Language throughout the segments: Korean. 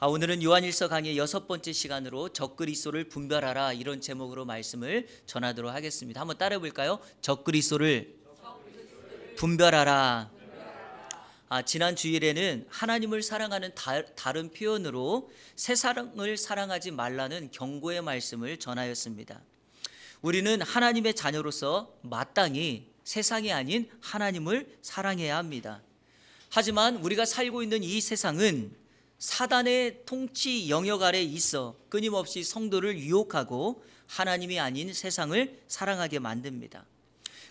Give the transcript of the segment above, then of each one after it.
오늘은 요한일서 강의 6번째 시간으로 적그리스도를 분별하라, 이런 제목으로 말씀을 전하도록 하겠습니다. 한번 따라해 볼까요? 적그리스도를 분별하라. 지난 주일에는 하나님을 사랑하는 다른 표현으로 세상을 사랑하지 말라는 경고의 말씀을 전하였습니다. 우리는 하나님의 자녀로서 마땅히 세상이 아닌 하나님을 사랑해야 합니다. 하지만 우리가 살고 있는 이 세상은 사단의 통치 영역 아래 있어 끊임없이 성도를 유혹하고 하나님이 아닌 세상을 사랑하게 만듭니다.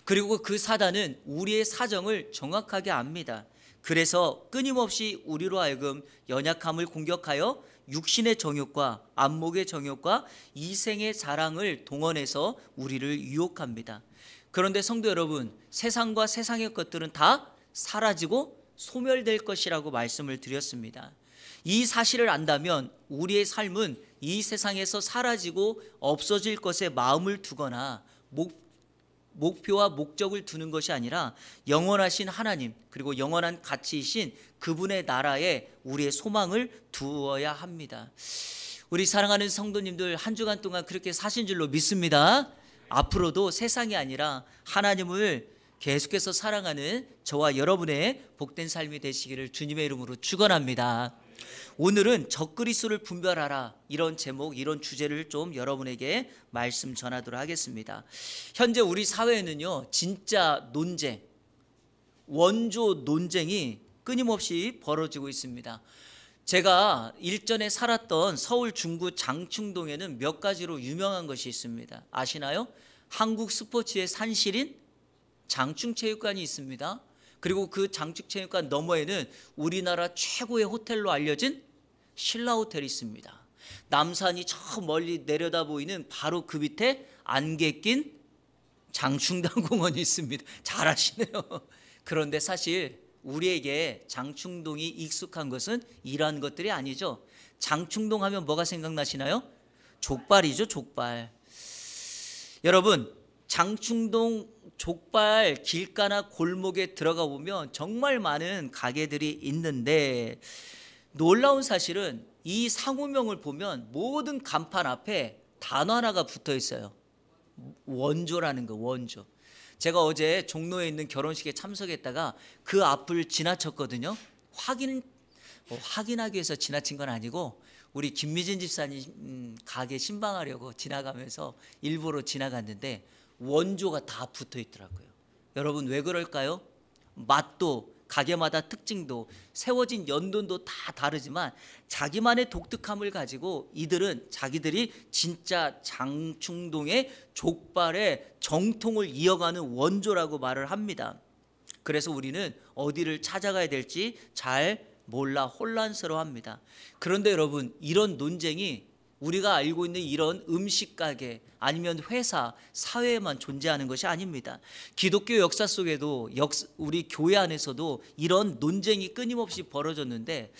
그리고 그 사단은 우리의 사정을 정확하게 압니다. 그래서 끊임없이 우리로 하여금 연약함을 공격하여 육신의 정욕과 안목의 정욕과 이생의 자랑을 동원해서 우리를 유혹합니다. 그런데 성도 여러분, 세상과 세상의 것들은 다 사라지고 소멸될 것이라고 말씀을 드렸습니다. 이 사실을 안다면 우리의 삶은 이 세상에서 사라지고 없어질 것에 마음을 두거나 목표와 목적을 두는 것이 아니라 영원하신 하나님, 그리고 영원한 가치이신 그분의 나라에 우리의 소망을 두어야 합니다. 우리 사랑하는 성도님들, 한 주간 동안 그렇게 사신 줄로 믿습니다. 앞으로도 세상이 아니라 하나님을 계속해서 사랑하는 저와 여러분의 복된 삶이 되시기를 주님의 이름으로 축원합니다. 오늘은 적그리스도를 분별하라, 이런 제목, 이런 주제를 좀 여러분에게 말씀 전하도록 하겠습니다. 현재 우리 사회에는요, 진짜 논쟁, 원조 논쟁이 끊임없이 벌어지고 있습니다. 제가 일전에 살았던 서울 중구 장충동에는 몇 가지로 유명한 것이 있습니다. 아시나요? 한국 스포츠의 산실인 장충체육관이 있습니다. 그리고 그 장충체육관 너머에는 우리나라 최고의 호텔로 알려진 신라호텔이 있습니다. 남산이 저 멀리 내려다 보이는 바로 그 밑에 안개 낀 장충당공원이 있습니다. 잘 아시네요. 그런데 사실 우리에게 장충동이 익숙한 것은 이러한 것들이 아니죠. 장충동 하면 뭐가 생각나시나요? 족발이죠, 족발. 여러분, 장충동 족발 길가나 골목에 들어가 보면 정말 많은 가게들이 있는데, 놀라운 사실은 이 상호명을 보면 모든 간판 앞에 단어 하나가 붙어 있어요. 원조라는 거, 원조. 제가 어제 종로에 있는 결혼식에 참석했다가 그 앞을 지나쳤거든요. 확인하기 위해서 지나친 건 아니고, 우리 김미진 집사님 가게 신방하려고 지나가면서 일부러 지나갔는데 원조가 다 붙어 있더라고요. 여러분, 왜 그럴까요? 맛도, 가게마다 특징도, 세워진 연도도 다 다르지만 자기만의 독특함을 가지고 이들은 자기들이 진짜 장충동의 족발의 정통을 이어가는 원조라고 말을 합니다. 그래서 우리는 어디를 찾아가야 될지 잘 몰라 혼란스러워합니다. 그런데 여러분, 이런 논쟁이 우리가 알고 있는 이런 음식 가게 아니면 회사, 사회에만 존재하는 것이 아닙니다. 기독교 역사 속에도 우리 교회 안에서도 이런 논쟁이 끊임없이 벌어졌는데,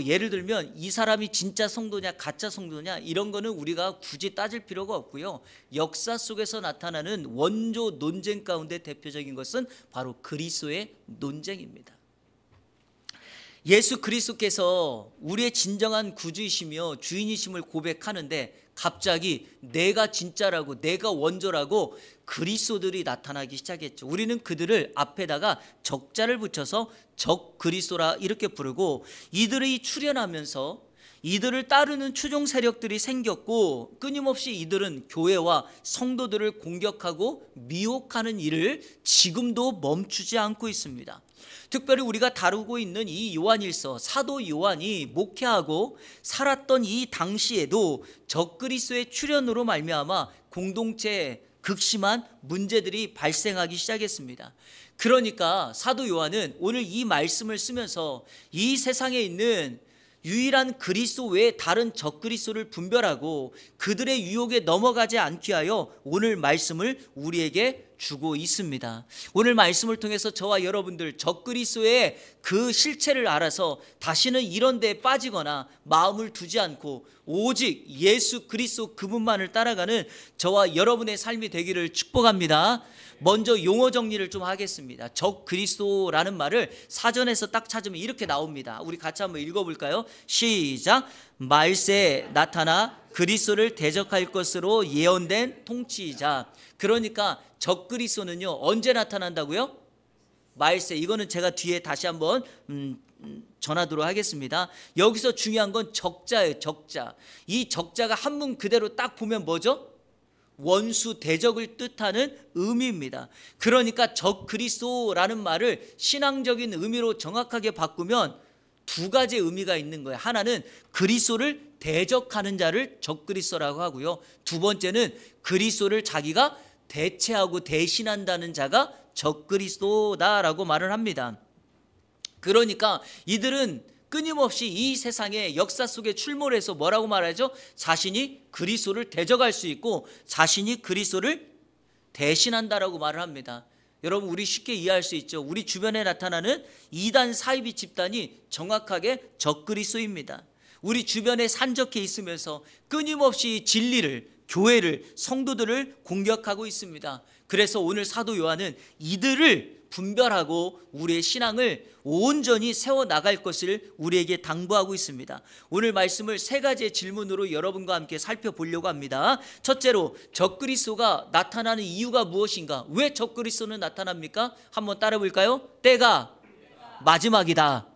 예를 들면 이 사람이 진짜 성도냐 가짜 성도냐 이런 거는 우리가 굳이 따질 필요가 없고요. 역사 속에서 나타나는 원조 논쟁 가운데 대표적인 것은 바로 그리스도의 논쟁입니다. 예수 그리스도께서 우리의 진정한 구주이시며 주인이심을 고백하는데 갑자기 내가 진짜라고, 내가 원조라고 그리스도들이 나타나기 시작했죠. 우리는 그들을 앞에다가 적자를 붙여서 적 그리스도라 이렇게 부르고, 이들이 출현하면서 이들을 따르는 추종 세력들이 생겼고, 끊임없이 이들은 교회와 성도들을 공격하고 미혹하는 일을 지금도 멈추지 않고 있습니다. 특별히 우리가 다루고 있는 이 요한일서, 사도 요한이 목회하고 살았던 이 당시에도 적그리스도의 출현으로 말미암아 공동체에 극심한 문제들이 발생하기 시작했습니다. 그러니까 사도 요한은 오늘 이 말씀을 쓰면서 이 세상에 있는 유일한 그리스도 외에 다른 적그리스도를 분별하고 그들의 유혹에 넘어가지 않게 하여 오늘 말씀을 우리에게 주고 있습니다. 오늘 말씀을 통해서 저와 여러분들 적그리스도의 그 실체를 알아서 다시는 이런 데에 빠지거나 마음을 두지 않고 오직 예수 그리스도 그분만을 따라가는 저와 여러분의 삶이 되기를 축복합니다. 먼저 용어 정리를 좀 하겠습니다. 적그리스도라는 말을 사전에서 딱 찾으면 이렇게 나옵니다. 우리 같이 한번 읽어볼까요? 시작. 말세에 나타나 그리스도를 대적할 것으로 예언된 통치자. 그러니까 적그리스도는요 언제 나타난다고요? 말세. 이거는 제가 뒤에 다시 한번 전하도록 하겠습니다. 여기서 중요한 건 적자예요. 적자. 이 적자가 한문 그대로 딱 보면 뭐죠? 원수 대적을 뜻하는 의미입니다. 그러니까 적그리스도라는 말을 신앙적인 의미로 정확하게 바꾸면 두 가지 의미가 있는 거예요. 하나는 그리스도를 대적하는 자를 적그리스도라고 하고요. 두 번째는 그리스도를 자기가 대체하고 대신한다는 자가 적그리스도다라고 말을 합니다. 그러니까 이들은 끊임없이 이 세상의 역사 속에 출몰해서 뭐라고 말하죠? 자신이 그리스도를 대적할 수 있고 자신이 그리스도를 대신한다라고 말을 합니다. 여러분 우리 쉽게 이해할 수 있죠. 우리 주변에 나타나는 이단 사이비 집단이 정확하게 적그리스도입니다. 우리 주변에 산적해 있으면서 끊임없이 진리를, 교회를, 성도들을 공격하고 있습니다. 그래서 오늘 사도 요한은 이들을 분별하고 우리의 신앙을 온전히 세워나갈 것을 우리에게 당부하고 있습니다. 오늘 말씀을 세 가지의 질문으로 여러분과 함께 살펴보려고 합니다. 첫째로 적그리스도가 나타나는 이유가 무엇인가? 왜 적그리스도는 나타납니까? 한번 따라 볼까요? 때가 마지막이다.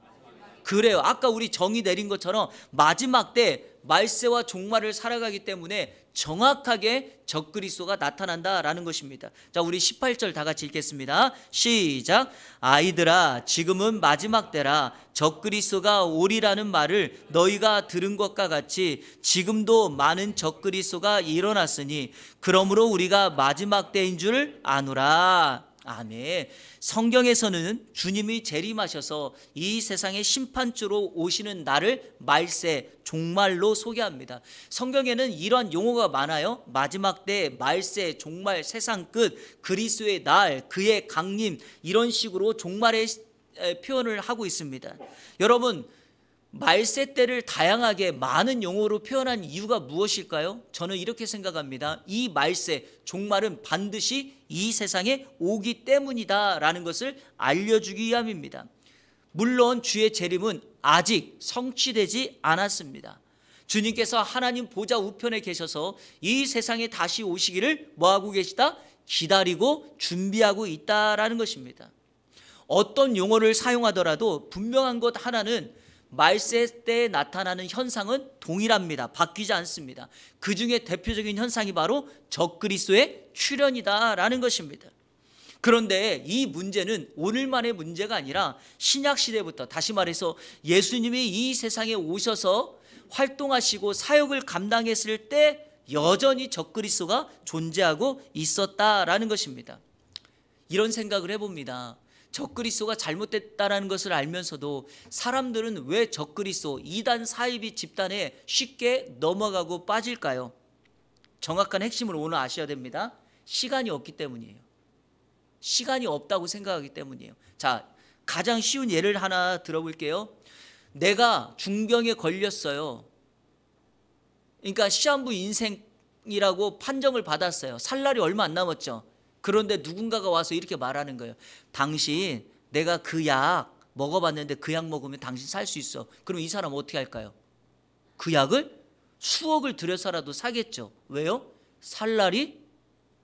그래요. 아까 우리 정의 내린 것처럼 마지막 때 말세와 종말을 살아가기 때문에 정확하게 적그리스도가 나타난다라는 것입니다. 자, 우리 18절 다 같이 읽겠습니다. 시작. 아이들아, 지금은 마지막 때라. 적그리스도가 오리라는 말을 너희가 들은 것과 같이 지금도 많은 적그리스도가 일어났으니 그러므로 우리가 마지막 때인 줄 아노라. 아멘. 성경에서는 주님이 재림하셔서 이 세상의 심판주로 오시는 날을 말세, 종말로 소개합니다. 성경에는 이러한 용어가 많아요. 마지막 때, 말세, 종말, 세상 끝, 그리스도의 날, 그의 강림, 이런 식으로 종말의 표현을 하고 있습니다. 여러분, 말세 때를 다양하게 많은 용어로 표현한 이유가 무엇일까요? 저는 이렇게 생각합니다. 이 말세, 종말은 반드시 이 세상에 오기 때문이다라는 것을 알려주기 위함입니다. 물론 주의 재림은 아직 성취되지 않았습니다. 주님께서 하나님 보좌 우편에 계셔서 이 세상에 다시 오시기를 뭐하고 계시다? 기다리고 준비하고 있다라는 것입니다. 어떤 용어를 사용하더라도 분명한 것 하나는 말세 때 나타나는 현상은 동일합니다. 바뀌지 않습니다. 그 중에 대표적인 현상이 바로 적그리스도의 출현이다라는 것입니다. 그런데 이 문제는 오늘만의 문제가 아니라 신약 시대부터, 다시 말해서 예수님이 이 세상에 오셔서 활동하시고 사역을 감당했을 때 여전히 적그리스도가 존재하고 있었다라는 것입니다. 이런 생각을 해봅니다. 적그리스도가 잘못됐다라는 것을 알면서도 사람들은 왜 적그리스도, 이단 사이비 집단에 쉽게 넘어가고 빠질까요? 정확한 핵심을 오늘 아셔야 됩니다. 시간이 없기 때문이에요. 시간이 없다고 생각하기 때문이에요. 자, 가장 쉬운 예를 하나 들어볼게요. 내가 중병에 걸렸어요. 그러니까 시한부 인생이라고 판정을 받았어요. 살 날이 얼마 안 남았죠. 그런데 누군가가 와서 이렇게 말하는 거예요. 당신, 내가 그 약 먹어봤는데 그 약 먹으면 당신 살 수 있어. 그럼 이 사람 어떻게 할까요? 그 약을 수억을 들여서라도 사겠죠. 왜요? 살 날이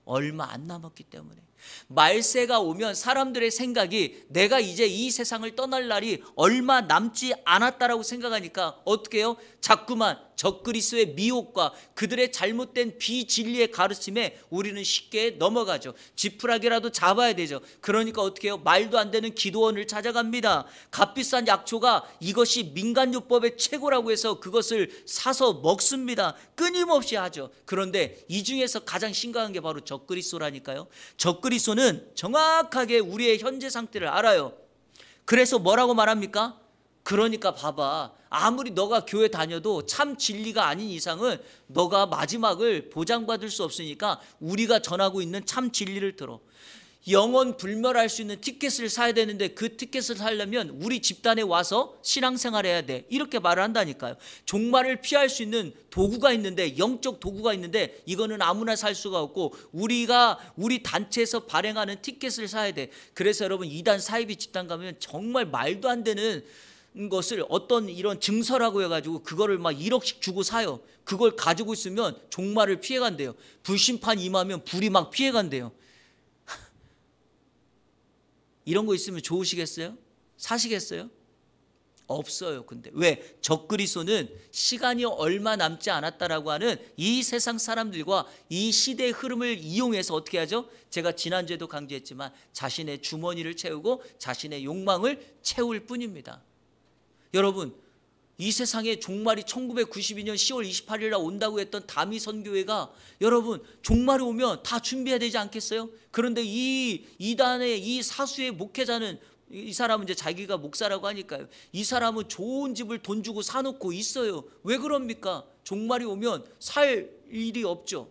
얼마 안 남았기 때문에. 말세가 오면 사람들의 생각이 내가 이제 이 세상을 떠날 날이 얼마 남지 않았다라고 생각하니까 어떻게 해요? 자꾸만 적그리스도의 미혹과 그들의 잘못된 비진리의 가르침에 우리는 쉽게 넘어가죠. 지푸라기라도 잡아야 되죠. 그러니까 어떻게 해요? 말도 안 되는 기도원을 찾아갑니다. 값비싼 약초가 이것이 민간요법의 최고라고 해서 그것을 사서 먹습니다. 끊임없이 하죠. 그런데 이 중에서 가장 심각한 게 바로 적그리스도라니까요. 적그리스도는 정확하게 우리의 현재 상태를 알아요. 그래서 뭐라고 말합니까? 그러니까 봐봐, 아무리 너가 교회 다녀도 참 진리가 아닌 이상은 너가 마지막을 보장받을 수 없으니까 우리가 전하고 있는 참 진리를 들어. 영원 불멸할 수 있는 티켓을 사야 되는데 그 티켓을 사려면 우리 집단에 와서 신앙생활해야 돼, 이렇게 말을 한다니까요. 종말을 피할 수 있는 도구가 있는데, 영적 도구가 있는데 이거는 아무나 살 수가 없고 우리가 우리 단체에서 발행하는 티켓을 사야 돼. 그래서 여러분, 이단 사이비 집단 가면 정말 말도 안 되는 것을 어떤 이런 증서라고 해가지고 그거를 막 1억씩 주고 사요. 그걸 가지고 있으면 종말을 피해간대요. 불심판 임하면 불이 막 피해간대요. 이런 거 있으면 좋으시겠어요? 사시겠어요? 없어요. 근데 왜? 적그리스도는 시간이 얼마 남지 않았다라고 하는 이 세상 사람들과 이 시대의 흐름을 이용해서 어떻게 하죠? 제가 지난주에도 강조했지만 자신의 주머니를 채우고 자신의 욕망을 채울 뿐입니다. 여러분, 이 세상에 종말이 1992년 10월 28일 날 온다고 했던 다미 선교회가, 여러분, 종말이 오면 다 준비해야 되지 않겠어요? 그런데 이 이단의 이 사수의 목회자는, 이 사람은 이제 자기가 목사라고 하니까요, 이 사람은 좋은 집을 돈 주고 사놓고 있어요. 왜 그럽니까? 종말이 오면 살 일이 없죠.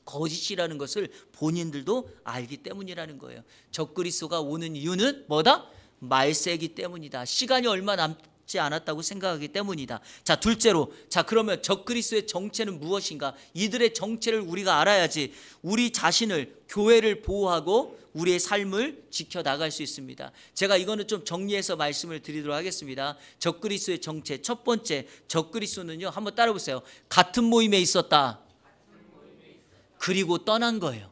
거짓이라는 것을 본인들도 알기 때문이라는 거예요. 적그리스도가 오는 이유는 뭐다? 말세이기 때문이다. 시간이 얼마 남지 않았다고 생각하기 때문이다. 자, 둘째로, 자, 그러면 적그리스도의 정체는 무엇인가? 이들의 정체를 우리가 알아야지 우리 자신을, 교회를 보호하고 우리의 삶을 지켜나갈 수 있습니다. 제가 이거는 좀 정리해서 말씀을 드리도록 하겠습니다. 적그리스도의 정체, 첫 번째, 적그리스도는요, 한번 따라보세요. 같은 모임에 있었다, 그리고 떠난 거예요.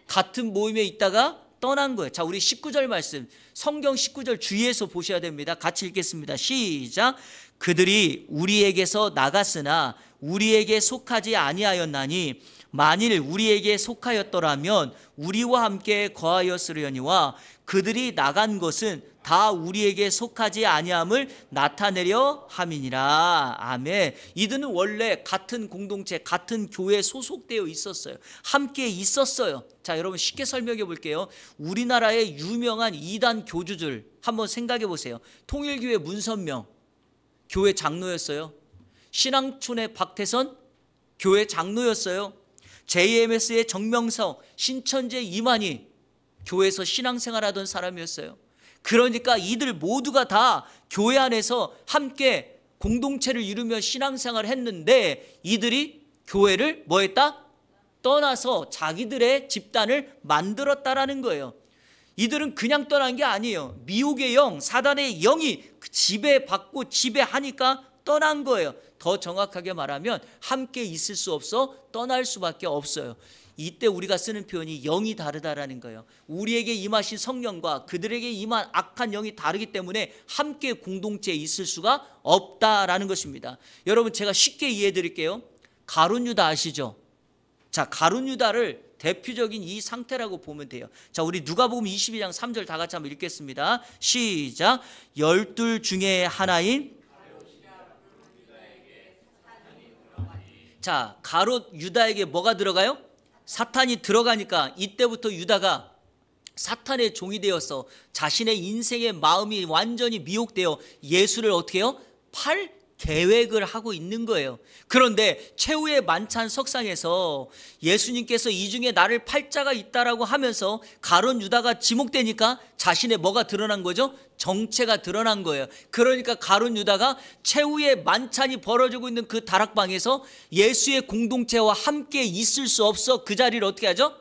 같은 모임에 있다가 떠난 거예요. 자, 우리 19절 말씀, 성경 19절 주의해서 보셔야 됩니다. 같이 읽겠습니다. 시작. 그들이 우리에게서 나갔으나 우리에게 속하지 아니하였나니 만일 우리에게 속하였더라면 우리와 함께 거하였으려니와 그들이 나간 것은 다 우리에게 속하지 아니함을 나타내려 함이니라. 아멘. 이들은 원래 같은 공동체, 같은 교회에 소속되어 있었어요. 함께 있었어요. 자, 여러분 쉽게 설명해 볼게요. 우리나라의 유명한 이단 교주들 한번 생각해 보세요. 통일교회 문선명 교회 장로였어요. 신앙촌의 박태선 교회 장로였어요. JMS의 정명석, 신천지의 이만희 교회에서 신앙생활하던 사람이었어요. 그러니까 이들 모두가 다 교회 안에서 함께 공동체를 이루며 신앙생활을 했는데 이들이 교회를 뭐 했다? 떠나서 자기들의 집단을 만들었다라는 거예요. 이들은 그냥 떠난 게 아니에요. 미혹의 영, 사단의 영이 지배받고 지배하니까 떠난 거예요. 더 정확하게 말하면 함께 있을 수 없어 떠날 수밖에 없어요. 이때 우리가 쓰는 표현이 영이 다르다라는 거예요. 우리에게 임하신 성령과 그들에게 임한 악한 영이 다르기 때문에 함께 공동체에 있을 수가 없다라는 것입니다. 여러분, 제가 쉽게 이해해 드릴게요. 가룟 유다 아시죠? 자, 가룟 유다를 대표적인 이 상태라고 보면 돼요. 자, 우리 누가복음 22장 3절 다 같이 한번 읽겠습니다. 시작. 12 중에 하나인, 자, 가룟 유다에게 뭐가 들어가요? 사탄이 들어가니까 이때부터 유다가 사탄의 종이 되어서 자신의 인생의 마음이 완전히 미혹되어 예수를 어떻게 해요? 팔 계획을 하고 있는 거예요. 그런데 최후의 만찬 석상에서 예수님께서 이 중에 나를 팔 자가 있다라고 하면서 가룟 유다가 지목되니까 자신의 뭐가 드러난 거죠? 정체가 드러난 거예요. 그러니까 가룟 유다가 최후의 만찬이 벌어지고 있는 그 다락방에서 예수의 공동체와 함께 있을 수 없어 그 자리를 어떻게 하죠?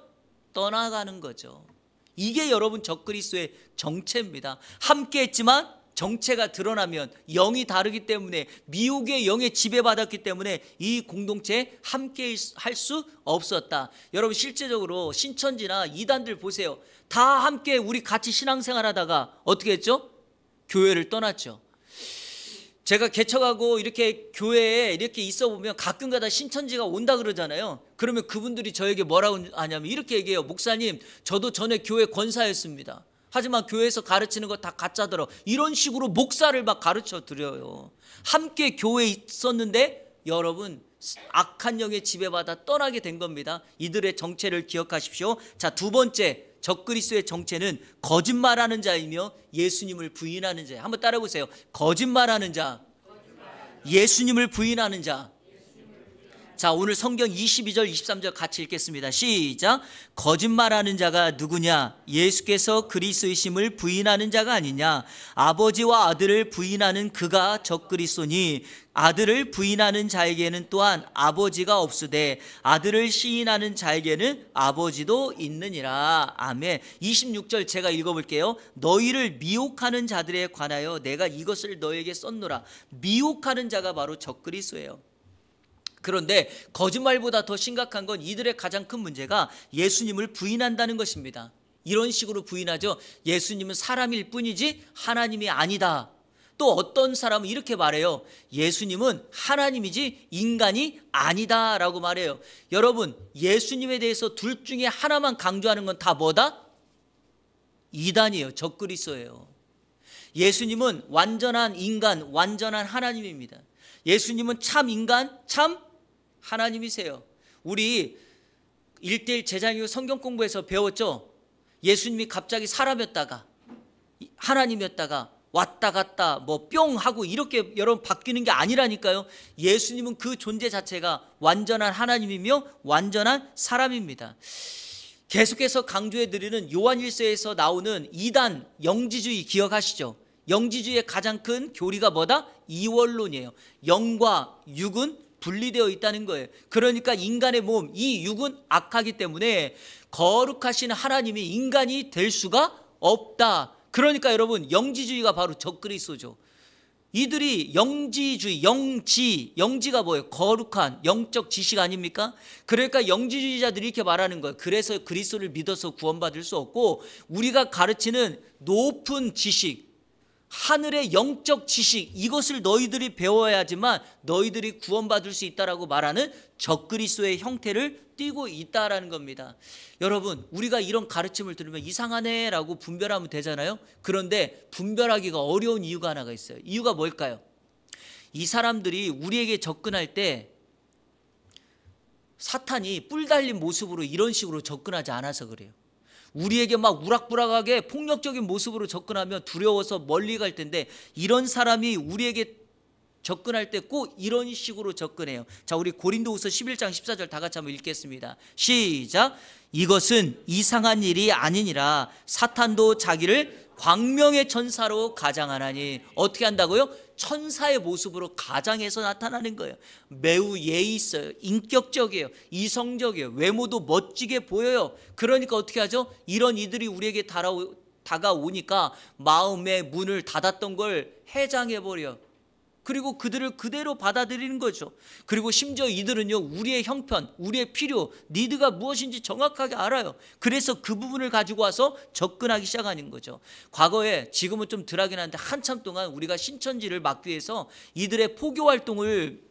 떠나가는 거죠. 이게 여러분 적그리스도의 정체입니다. 함께 했지만 정체가 드러나면 영이 다르기 때문에, 미혹의 영에 지배받았기 때문에 이 공동체에 함께 할 수 없었다. 여러분, 실제적으로 신천지나 이단들 보세요. 다 함께 우리 같이 신앙생활 하다가 어떻게 했죠? 교회를 떠났죠. 제가 개척하고 이렇게 교회에 이렇게 있어 보면 가끔가다 신천지가 온다 그러잖아요. 그러면 그분들이 저에게 뭐라고 하냐면 이렇게 얘기해요. 목사님, 저도 전에 교회 권사였습니다. 하지만 교회에서 가르치는 거 다 가짜더라. 이런 식으로 목사를 막 가르쳐 드려요. 함께 교회에 있었는데 여러분, 악한 영에 지배받아 떠나게 된 겁니다. 이들의 정체를 기억하십시오. 자, 두 번째 적그리스도의 정체는 거짓말하는 자이며 예수님을 부인하는 자예요. 한번 따라 보세요. 거짓말하는 자, 예수님을 부인하는 자. 자, 오늘 성경 22절 23절 같이 읽겠습니다. 시작. 거짓말하는 자가 누구냐? 예수께서 그리스도이심을 부인하는 자가 아니냐? 아버지와 아들을 부인하는 그가 적그리스도니 아들을 부인하는 자에게는 또한 아버지가 없으되 아들을 시인하는 자에게는 아버지도 있느니라. 아멘. 26절 제가 읽어볼게요. 너희를 미혹하는 자들에 관하여 내가 이것을 너에게 썼노라. 미혹하는 자가 바로 적그리스도예요. 그런데 거짓말보다 더 심각한 건 이들의 가장 큰 문제가 예수님을 부인한다는 것입니다. 이런 식으로 부인하죠. 예수님은 사람일 뿐이지 하나님이 아니다. 또 어떤 사람은 이렇게 말해요. 예수님은 하나님이지 인간이 아니다 라고 말해요. 여러분, 예수님에 대해서 둘 중에 하나만 강조하는 건 다 뭐다? 이단이에요. 적그리스도예요. 예수님은 완전한 인간, 완전한 하나님입니다. 예수님은 참 인간, 참 하나님이세요. 우리 1:1 제자교 성경 공부에서 배웠죠. 예수님이 갑자기 사람이었다가 하나님이었다가 왔다 갔다 뭐 뿅 하고 이렇게 여러분 바뀌는 게 아니라니까요. 예수님은 그 존재 자체가 완전한 하나님이며 완전한 사람입니다. 계속해서 강조해드리는 요한일서에서 나오는 이단 영지주의 기억하시죠? 영지주의의 가장 큰 교리가 뭐다? 이원론이에요. 영과 육은 분리되어 있다는 거예요. 그러니까 인간의 몸, 이 육은 악하기 때문에 거룩하신 하나님이 인간이 될 수가 없다. 그러니까 여러분, 영지주의가 바로 적그리스도죠. 이들이 영지주의, 영지가 뭐예요? 거룩한 영적 지식 아닙니까? 그러니까 영지주의자들이 이렇게 말하는 거예요. 그래서 그리스도를 믿어서 구원받을 수 없고, 우리가 가르치는 높은 지식, 하늘의 영적 지식, 이것을 너희들이 배워야지만 너희들이 구원받을 수 있다라고 말하는 적그리스도의 형태를 띠고 있다라는 겁니다. 여러분, 우리가 이런 가르침을 들으면 이상하네 라고 분별하면 되잖아요. 그런데 분별하기가 어려운 이유가 하나가 있어요. 이유가 뭘까요? 이 사람들이 우리에게 접근할 때 사탄이 뿔 달린 모습으로 이런 식으로 접근하지 않아서 그래요. 우리에게 막 우락부락하게 폭력적인 모습으로 접근하면 두려워서 멀리 갈 텐데, 이런 사람이 우리에게 접근할 때 꼭 이런 식으로 접근해요. 자, 우리 고린도후서 11장 14절 다 같이 한번 읽겠습니다. 시작. 이것은 이상한 일이 아니니라 사탄도 자기를 광명의 천사로 가장하나니. 어떻게 한다고요? 천사의 모습으로 가장해서 나타나는 거예요. 매우 예의 있어요. 인격적이에요. 이성적이에요. 외모도 멋지게 보여요. 그러니까 어떻게 하죠? 이런 이들이 우리에게 다가오니까 마음의 문을 닫았던 걸 해장해버려요. 그리고 그들을 그대로 받아들이는 거죠. 그리고 심지어 이들은요, 우리의 형편, 우리의 필요, 니드가 무엇인지 정확하게 알아요. 그래서 그 부분을 가지고 와서 접근하기 시작하는 거죠. 과거에, 지금은 좀 덜하긴 한데 한참 동안 우리가 신천지를 막기 위해서 이들의 포교 활동을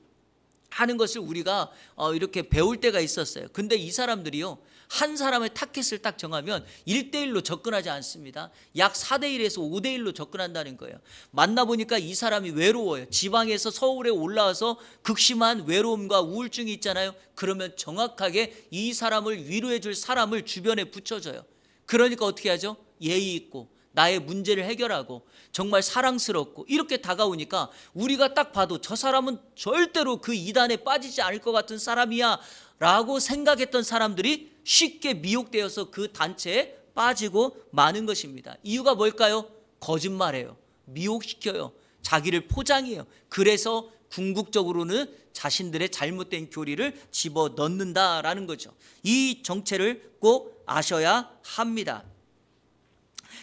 하는 것을 우리가 이렇게 배울 때가 있었어요. 근데 이 사람들이요, 한 사람의 타겟을 딱 정하면 1:1로 접근하지 않습니다. 약 4:1에서 5:1로 접근한다는 거예요. 만나보니까 이 사람이 외로워요. 지방에서 서울에 올라와서 극심한 외로움과 우울증이 있잖아요. 그러면 정확하게 이 사람을 위로해 줄 사람을 주변에 붙여줘요. 그러니까 어떻게 하죠? 예의 있고 나의 문제를 해결하고 정말 사랑스럽고 이렇게 다가오니까 우리가 딱 봐도 저 사람은 절대로 그 이단에 빠지지 않을 것 같은 사람이야 라고 생각했던 사람들이 쉽게 미혹되어서 그 단체에 빠지고 마는 것입니다. 이유가 뭘까요? 거짓말해요. 미혹시켜요. 자기를 포장해요. 그래서 궁극적으로는 자신들의 잘못된 교리를 집어넣는다라는 거죠. 이 정체를 꼭 아셔야 합니다.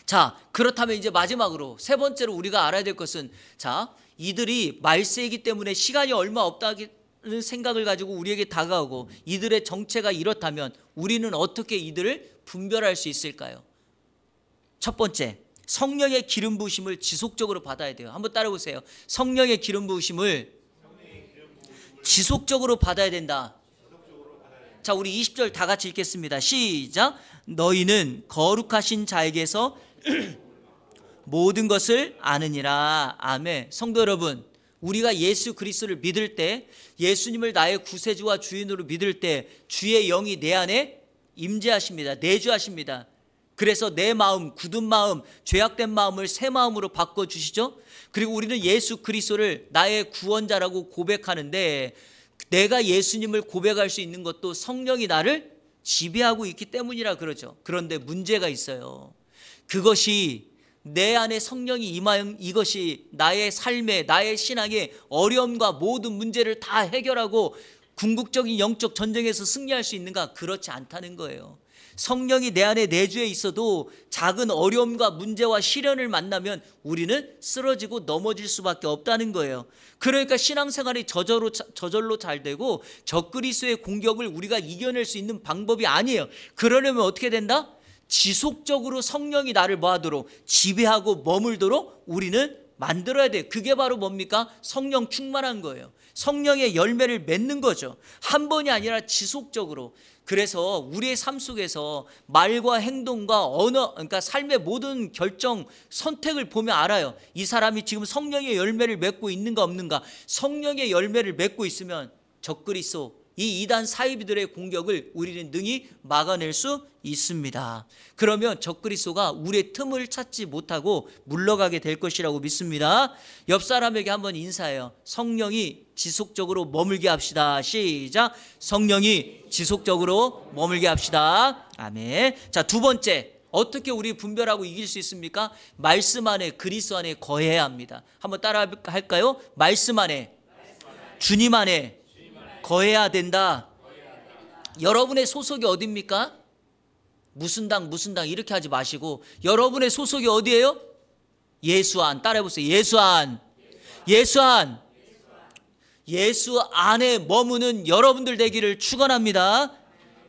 자, 그렇다면 이제 마지막으로 세 번째로 우리가 알아야 될 것은, 자, 이들이 말세이기 때문에 시간이 얼마 없다는 생각을 가지고 우리에게 다가오고 이들의 정체가 이렇다면 우리는 어떻게 이들을 분별할 수 있을까요? 첫 번째, 성령의 기름 부으심을 지속적으로 받아야 돼요. 한번 따라보세요. 성령의 기름 부으심을 지속적으로 받아야 된다. 자, 우리 20절 다 같이 읽겠습니다. 시작. 너희는 거룩하신 자에게서 모든 것을 아느니라. 아멘. 성도 여러분, 우리가 예수 그리스도를 믿을 때, 예수님을 나의 구세주와 주인으로 믿을 때 주의 영이 내 안에 임재하십니다. 내주하십니다. 그래서 내 마음, 굳은 마음, 죄악된 마음을 새 마음으로 바꿔주시죠. 그리고 우리는 예수 그리스도를 나의 구원자라고 고백하는데, 내가 예수님을 고백할 수 있는 것도 성령이 나를 지배하고 있기 때문이라 그러죠. 그런데 문제가 있어요. 그것이 내 안에 성령이 임하여 이것이 나의 삶에, 나의 신앙에 어려움과 모든 문제를 다 해결하고 궁극적인 영적 전쟁에서 승리할 수 있는가? 그렇지 않다는 거예요. 성령이 내 안에 내주에 있어도 작은 어려움과 문제와 시련을 만나면 우리는 쓰러지고 넘어질 수밖에 없다는 거예요. 그러니까 신앙생활이 저절로 잘 되고 적그리스도의 공격을 우리가 이겨낼 수 있는 방법이 아니에요. 그러려면 어떻게 된다? 지속적으로 성령이 나를 뭐하도록 지배하고 머물도록 우리는 만들어야 돼요. 그게 바로 뭡니까? 성령 충만한 거예요. 성령의 열매를 맺는 거죠. 한 번이 아니라 지속적으로. 그래서 우리의 삶 속에서 말과 행동과 언어, 그러니까 삶의 모든 결정, 선택을 보면 알아요. 이 사람이 지금 성령의 열매를 맺고 있는가 없는가. 성령의 열매를 맺고 있으면 적그리스도, 이 이단 사이비들의 공격을 우리는 능히 막아낼 수 있습니다. 그러면 적그리스도가 우리의 틈을 찾지 못하고 물러가게 될 것이라고 믿습니다. 옆 사람에게 한번 인사해요. 성령이 지속적으로 머물게 합시다. 시작. 성령이 지속적으로 머물게 합시다. 아멘. 자, 두 번째, 어떻게 우리 분별하고 이길 수 있습니까? 말씀 안에, 그리스도 안에 거해야 합니다. 한번 따라 할까요? 말씀 안에, 주님 안에 거해야 된다. 여러분의 소속이 어디입니까? 무슨 당 이렇게 하지 마시고, 여러분의 소속이 어디예요? 예수 안. 따라해보세요. 예수 안. 예수 안. 예수 안에 머무는 여러분들 되기를 축원합니다.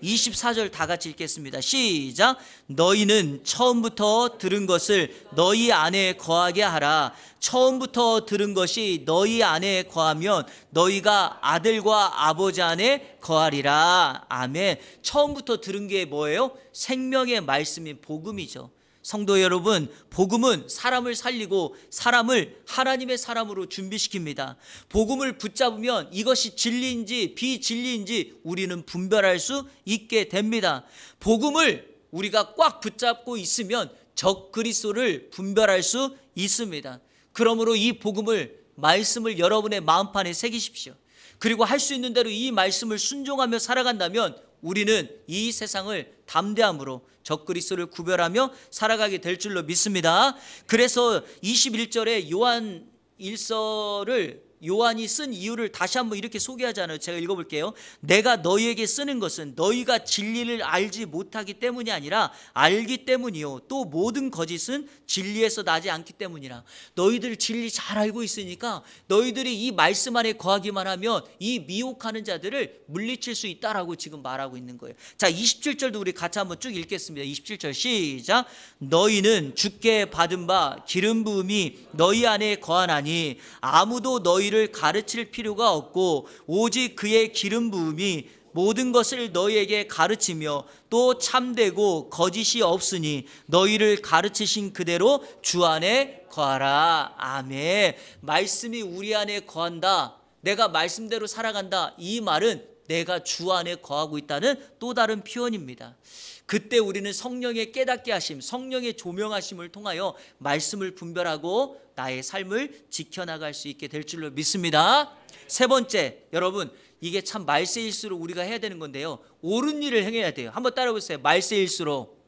24절 다 같이 읽겠습니다. 시작. 너희는 처음부터 들은 것을 너희 안에 거하게 하라. 처음부터 들은 것이 너희 안에 거하면 너희가 아들과 아버지 안에 거하리라. 아멘. 처음부터 들은 게 뭐예요? 생명의 말씀인 복음이죠. 성도 여러분, 복음은 사람을 살리고 사람을 하나님의 사람으로 준비시킵니다. 복음을 붙잡으면 이것이 진리인지 비진리인지 우리는 분별할 수 있게 됩니다. 복음을 우리가 꽉 붙잡고 있으면 적그리스도를 분별할 수 있습니다. 그러므로 이 복음을, 말씀을 여러분의 마음판에 새기십시오. 그리고 할 수 있는 대로 이 말씀을 순종하며 살아간다면 우리는 이 세상을 담대함으로 적그리스도를 구별하며 살아가게 될 줄로 믿습니다. 그래서 21절에 요한 일서를 요한이 쓴 이유를 다시 한번 이렇게 소개하잖아요. 제가 읽어볼게요. 내가 너희에게 쓰는 것은 너희가 진리를 알지 못하기 때문이 아니라 알기 때문이요, 또 모든 거짓은 진리에서 나지 않기 때문이라. 너희들 진리 잘 알고 있으니까 너희들이 이 말씀 안에 거하기만 하면 이 미혹하는 자들을 물리칠 수 있다라고 지금 말하고 있는 거예요. 자, 27절도 우리 같이 한번 쭉 읽겠습니다. 27절 시작. 너희는 주께 받은 바 기름 부음이 너희 안에 거하나니 아무도 너희를 가르칠 필요가 없고 오직 그의 기름 부음이 모든 것을 너희에게 가르치며 또 참되고 거짓이 없으니 너희를 가르치신 그대로 주 안에 거하라. 아멘. 말씀이 우리 안에 거한다, 내가 말씀대로 살아간다, 이 말은 내가 주 안에 거하고 있다는 또 다른 표현입니다. 그때 우리는 성령의 깨닫게 하심, 성령의 조명하심을 통하여 말씀을 분별하고 나의 삶을 지켜나갈 수 있게 될 줄로 믿습니다. 세 번째, 여러분, 이게 참 말세일수록 우리가 해야 되는 건데요, 옳은 일을 행해야 돼요. 한번 따라해보세요. 말세일수록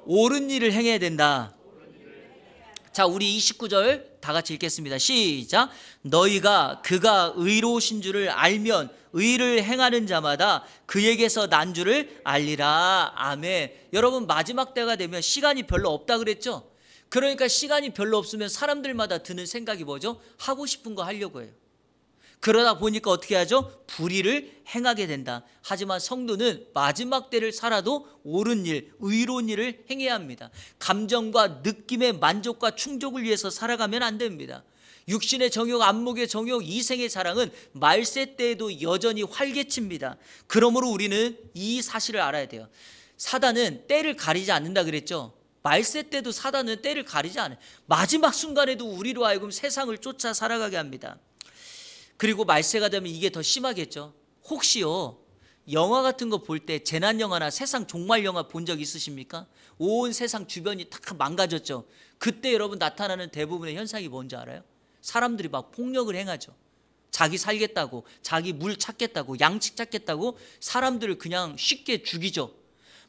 옳은 일을 행해야 된다. 자, 우리 29절 다 같이 읽겠습니다. 시작. 너희가 그가 의로우신 줄을 알면 의를 행하는 자마다 그에게서 난 줄을 알리라. 아멘. 여러분, 마지막 때가 되면 시간이 별로 없다 그랬죠? 그러니까 시간이 별로 없으면 사람들마다 드는 생각이 뭐죠? 하고 싶은 거 하려고 해요. 그러다 보니까 어떻게 하죠? 불의를 행하게 된다. 하지만 성도는 마지막 때를 살아도 옳은 일, 의로운 일을 행해야 합니다. 감정과 느낌의 만족과 충족을 위해서 살아가면 안 됩니다. 육신의 정욕, 안목의 정욕, 이생의 사랑은 말세 때에도 여전히 활개칩니다. 그러므로 우리는 이 사실을 알아야 돼요. 사단은 때를 가리지 않는다 그랬죠? 말세 때도 사단은 때를 가리지 않아요. 마지막 순간에도 우리로 하여금 세상을 쫓아 살아가게 합니다. 그리고 말세가 되면 이게 더 심하겠죠. 혹시요, 영화 같은 거 볼 때 재난 영화나 세상 종말 영화 본 적 있으십니까? 온 세상 주변이 다 망가졌죠. 그때 여러분 나타나는 대부분의 현상이 뭔지 알아요? 사람들이 막 폭력을 행하죠. 자기 살겠다고, 자기 물 찾겠다고, 양식 찾겠다고 사람들을 그냥 쉽게 죽이죠.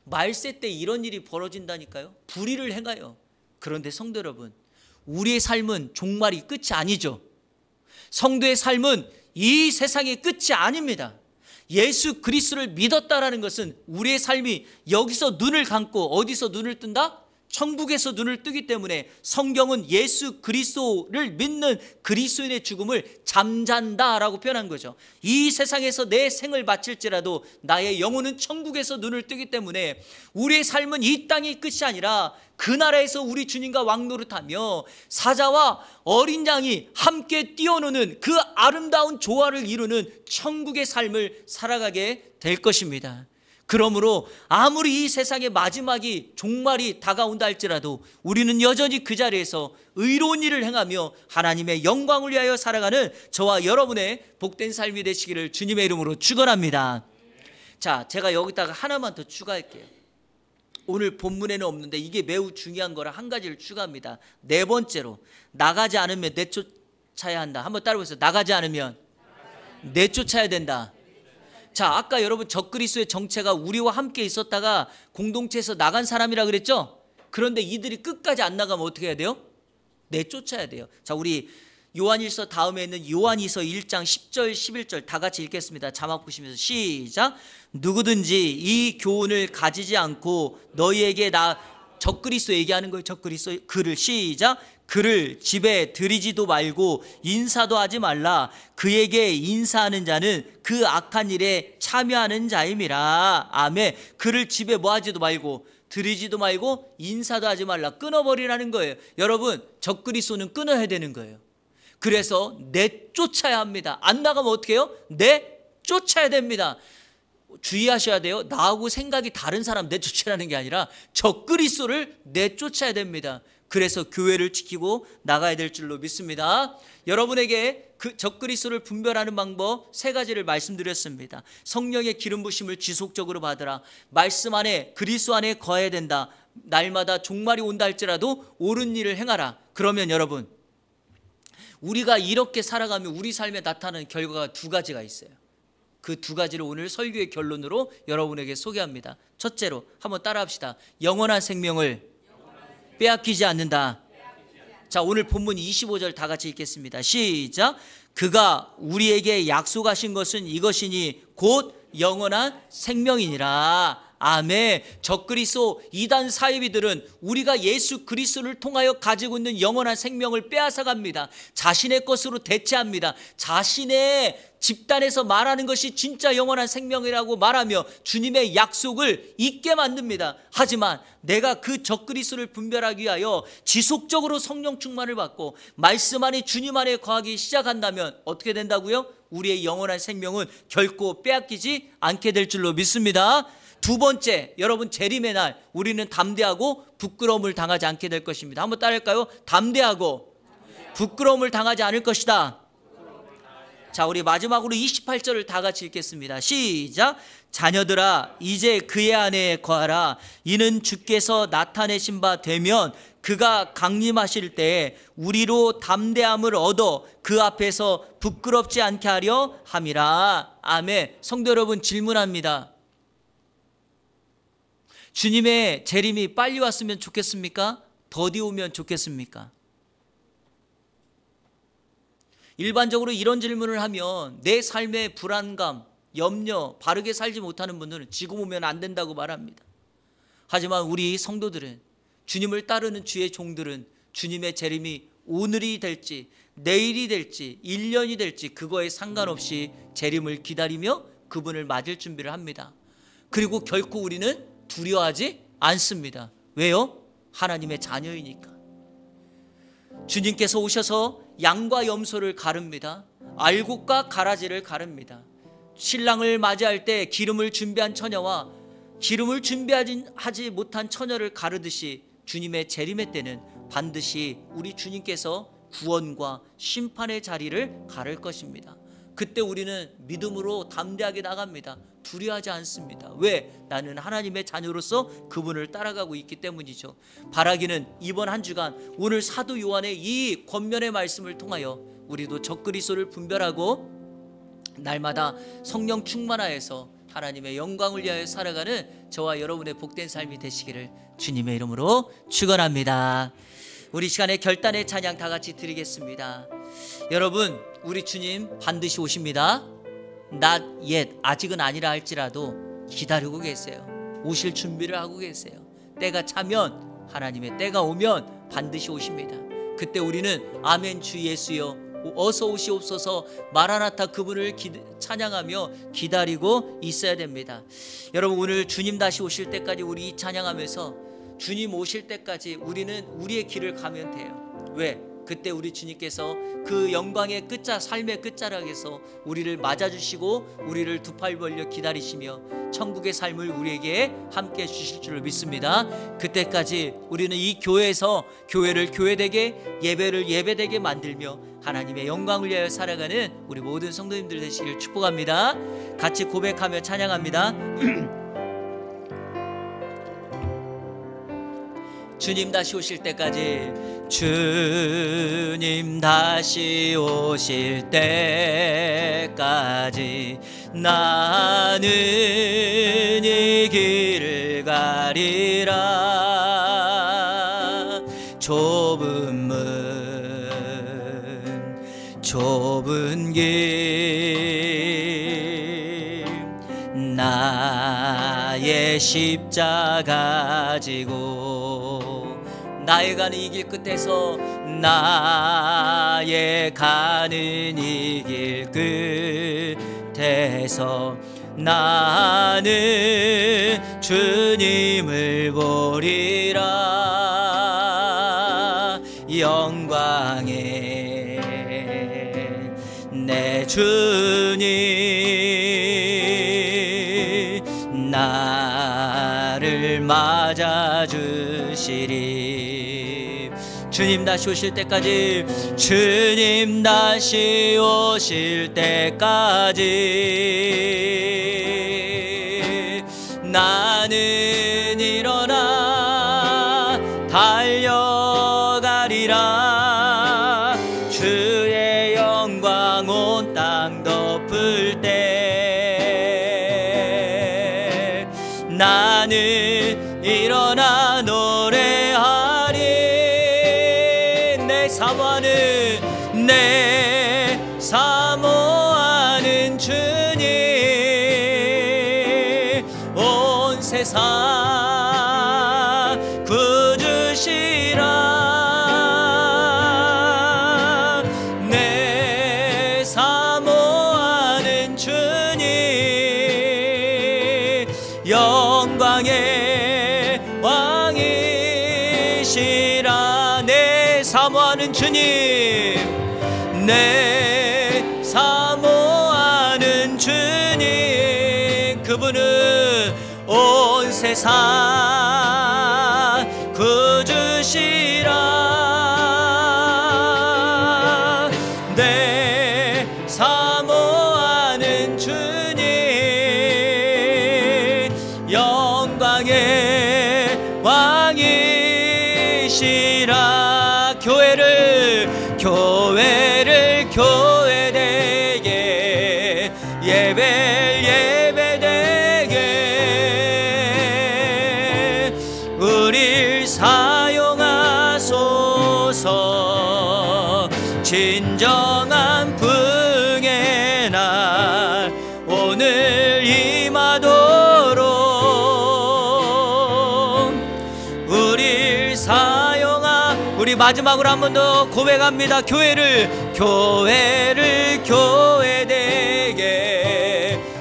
말세 때 이런 일이 벌어진다니까요. 불의를 행하여. 그런데 성도 여러분, 우리의 삶은 종말이 끝이 아니죠. 성도의 삶은 이 세상의 끝이 아닙니다. 예수 그리스도를 믿었다라는 것은 우리의 삶이 여기서 눈을 감고 어디서 눈을 뜬다? 천국에서 눈을 뜨기 때문에 성경은 예수 그리스도를 믿는 그리스도인의 죽음을 잠잔다라고 표현한 거죠. 이 세상에서 내 생을 마칠지라도 나의 영혼은 천국에서 눈을 뜨기 때문에 우리의 삶은 이 땅이 끝이 아니라 그 나라에서 우리 주님과 왕노릇하며 사자와 어린 양이 함께 뛰어노는 그 아름다운 조화를 이루는 천국의 삶을 살아가게 될 것입니다. 그러므로 아무리 이 세상의 마지막이 종말이 다가온다 할지라도 우리는 여전히 그 자리에서 의로운 일을 행하며 하나님의 영광을 위하여 살아가는 저와 여러분의 복된 삶이 되시기를 주님의 이름으로 축원합니다. 자, 제가 여기다가 하나만 더 추가할게요. 오늘 본문에는 없는데 이게 매우 중요한 거라 한 가지를 추가합니다. 네 번째로, 나가지 않으면 내쫓아야 한다. 한번 따라해보세요. 나가지 않으면 내쫓아야 된다. 자, 아까 여러분 적그리스도의 정체가 우리와 함께 있었다가 공동체에서 나간 사람이라 그랬죠? 그런데 이들이 끝까지 안 나가면 어떻게 해야 돼요? 내쫓아야 돼요. 자, 우리 요한일서 다음에 있는 요한이서 1장 10절 11절 다 같이 읽겠습니다. 자막 보시면서 시작. 누구든지 이 교훈을 가지지 않고 너희에게 적그리스도 얘기하는 거예요. 적그리스도 그를 시작. 그를 집에 들이지도 말고 인사도 하지 말라. 그에게 인사하는 자는 그 악한 일에 참여하는 자임이라. 아멘. 그를 집에 뭐 하지도 말고 들이지도 말고 인사도 하지 말라. 끊어버리라는 거예요. 여러분, 적그리스도는 끊어야 되는 거예요. 그래서 내쫓아야 합니다. 안 나가면 어떻게 해요? 내쫓아야 됩니다. 주의하셔야 돼요. 나하고 생각이 다른 사람 내쫓으라는 게 아니라 적그리스도를 내쫓아야 됩니다. 그래서 교회를 지키고 나가야 될 줄로 믿습니다. 여러분에게 그 적그리스도를 분별하는 방법 세 가지를 말씀드렸습니다. 성령의 기름 부심을 지속적으로 받으라. 말씀 안에 그리스도 안에 거해야 된다. 날마다 종말이 온다 할지라도 옳은 일을 행하라. 그러면 여러분, 우리가 이렇게 살아가면 우리 삶에 나타나는 결과가 두 가지가 있어요. 그 두 가지를 오늘 설교의 결론으로 여러분에게 소개합니다. 첫째로 한번 따라합시다. 영원한 생명을 빼앗기지 않는다. 자, 오늘 본문 25절 다 같이 읽겠습니다. 시작. 그가 우리에게 약속하신 것은 이것이니 곧 영원한 생명이니라. 아멘. 적그리스도 이단 사이비들은 우리가 예수 그리스도를 통하여 가지고 있는 영원한 생명을 빼앗아갑니다. 자신의 것으로 대체합니다. 자신의 집단에서 말하는 것이 진짜 영원한 생명이라고 말하며 주님의 약속을 잊게 만듭니다. 하지만 내가 그 적그리스도를 분별하기 위하여 지속적으로 성령 충만을 받고 말씀 안에 주님 안에 거하기 시작한다면 어떻게 된다고요? 우리의 영원한 생명은 결코 빼앗기지 않게 될 줄로 믿습니다. 두 번째, 여러분 재림의 날 우리는 담대하고 부끄러움을 당하지 않게 될 것입니다. 한번 따라할까요? 담대하고 부끄러움을 당하지 않을 것이다. 자, 우리 마지막으로 28절을 다 같이 읽겠습니다. 시작. 자녀들아 이제 그의 안에 거하라. 이는 주께서 나타내신 바 되면 그가 강림하실 때에 우리로 담대함을 얻어 그 앞에서 부끄럽지 않게 하려 함이라. 아멘. 성도 여러분, 질문합니다. 주님의 재림이 빨리 왔으면 좋겠습니까? 더디 오면 좋겠습니까? 일반적으로 이런 질문을 하면 내 삶의 불안감, 염려, 바르게 살지 못하는 분들은 지금 오면 안 된다고 말합니다. 하지만 우리 성도들은, 주님을 따르는 주의 종들은 주님의 재림이 오늘이 될지 내일이 될지 1년이 될지 그거에 상관없이 재림을 기다리며 그분을 맞을 준비를 합니다. 그리고 결코 우리는 두려워하지 않습니다. 왜요? 하나님의 자녀이니까. 주님께서 오셔서 양과 염소를 가릅니다. 알곡과 가라지를 가릅니다. 신랑을 맞이할 때 기름을 준비한 처녀와 기름을 준비하지 못한 처녀를 가르듯이 주님의 재림의 때는 반드시 우리 주님께서 구원과 심판의 자리를 가를 것입니다. 그때 우리는 믿음으로 담대하게 나갑니다. 두려워하지 않습니다. 왜? 나는 하나님의 자녀로서 그분을 따라가고 있기 때문이죠. 바라기는 이번 한 주간 오늘 사도 요한의 이 권면의 말씀을 통하여 우리도 적그리스도를 분별하고 날마다 성령 충만하여서 하나님의 영광을 위하여 살아가는 저와 여러분의 복된 삶이 되시기를 주님의 이름으로 축원합니다. 우리 시간에 결단의 찬양 다 같이 드리겠습니다. 여러분, 우리 주님 반드시 오십니다. Not yet, 아직은 아니라 할지라도 기다리고 계세요. 오실 준비를 하고 계세요. 때가 차면, 하나님의 때가 오면 반드시 오십니다. 그때 우리는 아멘 주 예수여 어서 오시옵소서 마라나타 그분을 찬양하며 기다리고 있어야 됩니다. 여러분, 오늘 주님 다시 오실 때까지 우리 찬양하면서 주님 오실 때까지 우리는 우리의 길을 가면 돼요. 왜? 그때 우리 주님께서 그 영광의 끝자, 삶의 끝자락에서 우리를 맞아주시고 우리를 두 팔 벌려 기다리시며 천국의 삶을 우리에게 함께 주실 줄을 믿습니다. 그때까지 우리는 이 교회에서 교회를 교회되게, 예배를 예배되게 만들며 하나님의 영광을 위하여 살아가는 우리 모든 성도님들 되시길 축복합니다. 같이 고백하며 찬양합니다. 주님 다시 오실 때까지, 주님 다시 오실 때까지 나는 이 길을 가리라. 좁은 길 나의 십자가 지고 나의 가는 이 길 끝에서 나의 가는 이 길 끝에서 나는 주님을 보리라. 영광의 내 주님 나를 맞아주시리. 주님 다시 오실 때까지, 주님 다시 오실 때까지 나는 일어나 달려가리라. 주의 영광 온 땅 덮을 때 나는 일어나 노래하리. 내 사모하는 주님 온 세상 구주시라. 내 사모하는 주님 영광의 왕이시라. 내 사모하는 주님, 내 사모하는 주님, 그분은 온 세상 구주시라. 내 사모하는 주님 영광의 왕이시라. 교회를 교회되게, 예배되게 우릴 사용하소서. 진정한 부흥의 날 오늘 임하도록 우릴 우리 마지막으로 한 번 더 고백합니다. 교회를 교회되게,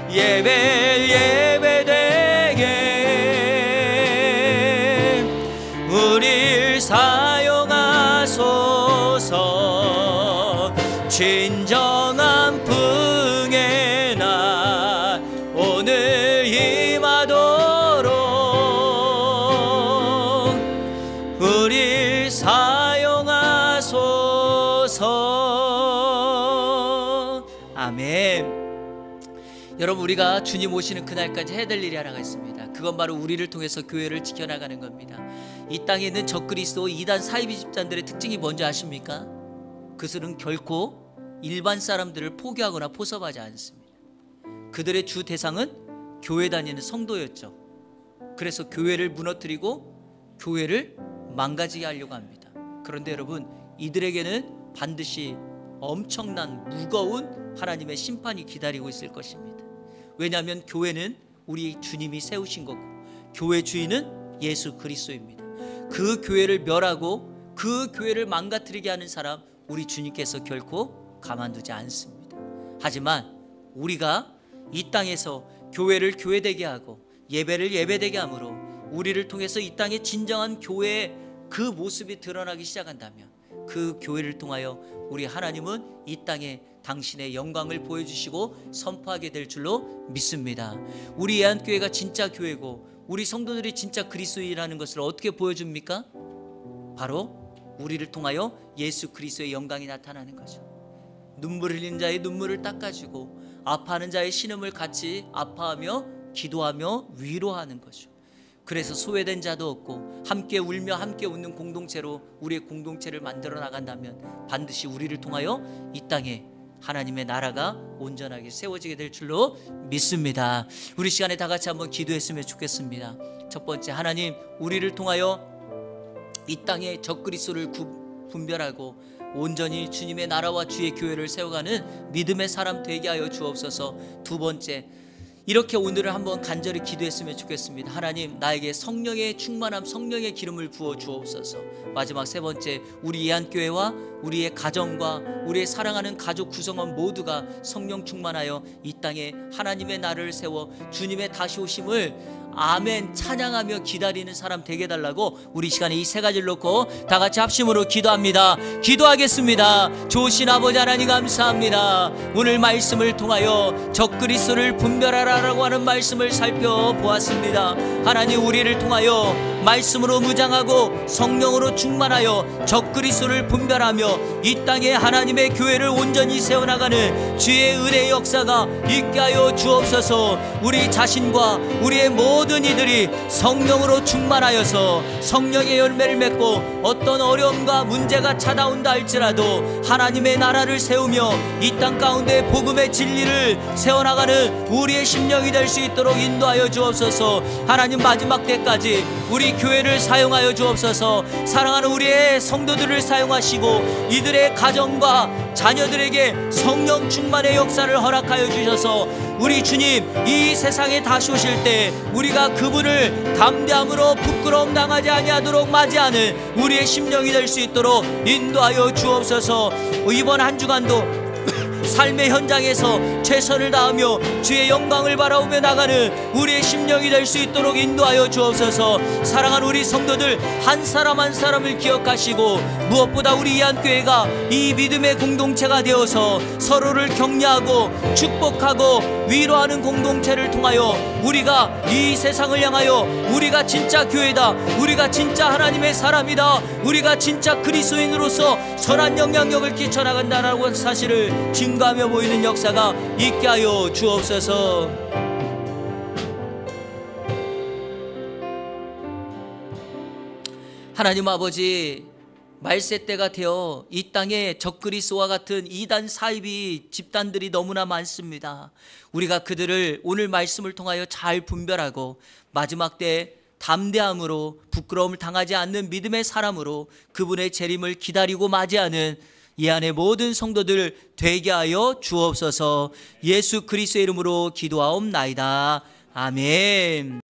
예배되게 우릴 사용하소서. 진정한 부흥의 날 오늘 임하도록 우릴 사용하소서. 아멘. 아멘. 여러분, 우리가 주님 오시는 그날까지 해야 될 일이 하나가 있습니다. 그건 바로 우리를 통해서 교회를 지켜나가는 겁니다. 이 땅에 있는 적그리스도 이단 사이비 집단들의 특징이 뭔지 아십니까? 그들은 결코 일반 사람들을 포기하거나 포섭하지 않습니다. 그들의 주 대상은 교회 다니는 성도였죠. 그래서 교회를 무너뜨리고 교회를 망가지게 하려고 합니다. 그런데 여러분, 이들에게는 반드시 엄청난 무거운 하나님의 심판이 기다리고 있을 것입니다. 왜냐하면 교회는 우리 주님이 세우신 거고 교회 주인은 예수 그리스도입니다. 그 교회를 멸하고 그 교회를 망가뜨리게 하는 사람, 우리 주님께서 결코 가만두지 않습니다. 하지만 우리가 이 땅에서 교회를 교회되게 하고 예배를 예배되게 함으로 우리를 통해서 이 땅에 진정한 교회의 그 모습이 드러나기 시작한다면 그 교회를 통하여 우리 하나님은 이 땅에 당신의 영광을 보여주시고 선포하게 될 줄로 믿습니다. 우리 예한교회가 진짜 교회고 우리 성도들이 진짜 그리스도인이라는 것을 어떻게 보여줍니까? 바로 우리를 통하여 예수 그리스도의 영광이 나타나는 거죠. 눈물 흘리는 자의 눈물을 닦아주고 아파하는 자의 신음을 같이 아파하며 기도하며 위로하는 거죠. 그래서 소외된 자도 없고 함께 울며 함께 웃는 공동체로 우리의 공동체를 만들어 나간다면 반드시 우리를 통하여 이 땅에 하나님의 나라가 온전하게 세워지게 될 줄로 믿습니다. 우리 시간에 다 같이 한번 기도했으면 좋겠습니다. 첫 번째, 하나님, 우리를 통하여 이 땅에 적그리스도를 분별하고 온전히 주님의 나라와 주의 교회를 세워가는 믿음의 사람 되게 하여 주옵소서. 두 번째, 이렇게 오늘을 한번 간절히 기도했으면 좋겠습니다. 하나님, 나에게 성령의 충만함, 성령의 기름을 부어 주옵소서. 마지막 세 번째, 우리 예한교회와 우리의 가정과 우리의 사랑하는 가족 구성원 모두가 성령 충만하여 이 땅에 하나님의 나라를 세워 주님의 다시 오심을 아멘 찬양하며 기다리는 사람 되게 해달라고 우리 시간에 이 세 가지를 놓고 다 같이 합심으로 기도합니다. 기도하겠습니다. 좋으신 아버지 하나님, 감사합니다. 오늘 말씀을 통하여 적그리스도를 분별하라라고 하는 말씀을 살펴보았습니다. 하나님, 우리를 통하여 말씀으로 무장하고 성령으로 충만하여 적그리스도를 분별하며 이 땅에 하나님의 교회를 온전히 세워나가는 주의 은혜의 역사가 있게 하여 주옵소서. 우리 자신과 우리의 모든 이들이 성령으로 충만하여서 성령의 열매를 맺고 어떤 어려움과 문제가 찾아온다 할지라도 하나님의 나라를 세우며 이 땅 가운데 복음의 진리를 세워나가는 우리의 심령이 될 수 있도록 인도하여 주옵소서. 하나님, 마지막 때까지 우리 교회를 사용하여 주옵소서. 사랑하는 우리의 성도들을 사용하시고 이들의 가정과 자녀들에게 성령 충만의 역사를 허락하여 주셔서 우리 주님 이 세상에 다시 오실 때 우리가 그분을 담대함으로 부끄러움 당하지 아니하도록 맞이하는 우리의 심령이 될 수 있도록 인도하여 주옵소서. 이번 한 주간도 삶의 현장에서 최선을 다하며 주의 영광을 바라보며 나가는 우리의 심령이 될 수 있도록 인도하여 주옵소서. 사랑하는 우리 성도들 한 사람 한 사람을 기억하시고 무엇보다 우리 예한교회가 이 믿음의 공동체가 되어서 서로를 격려하고 축복하고 위로하는 공동체를 통하여 우리가 이 세상을 향하여 우리가 진짜 교회다, 우리가 진짜 하나님의 사람이다, 우리가 진짜 그리스도인으로서 선한 영향력을 끼쳐나간다는 사실을 증거하며 보이는 역사가 있게 하여 주옵소서. 하나님 아버지, 말세 때가 되어 이 땅에 적그리스도와 같은 이단 사이비 집단들이 너무나 많습니다. 우리가 그들을 오늘 말씀을 통하여 잘 분별하고 마지막 때 담대함으로 부끄러움을 당하지 않는 믿음의 사람으로 그분의 재림을 기다리고 맞이하는 이 안의 모든 성도들 되게 하여 주옵소서. 예수 그리스도의 이름으로 기도하옵나이다. 아멘.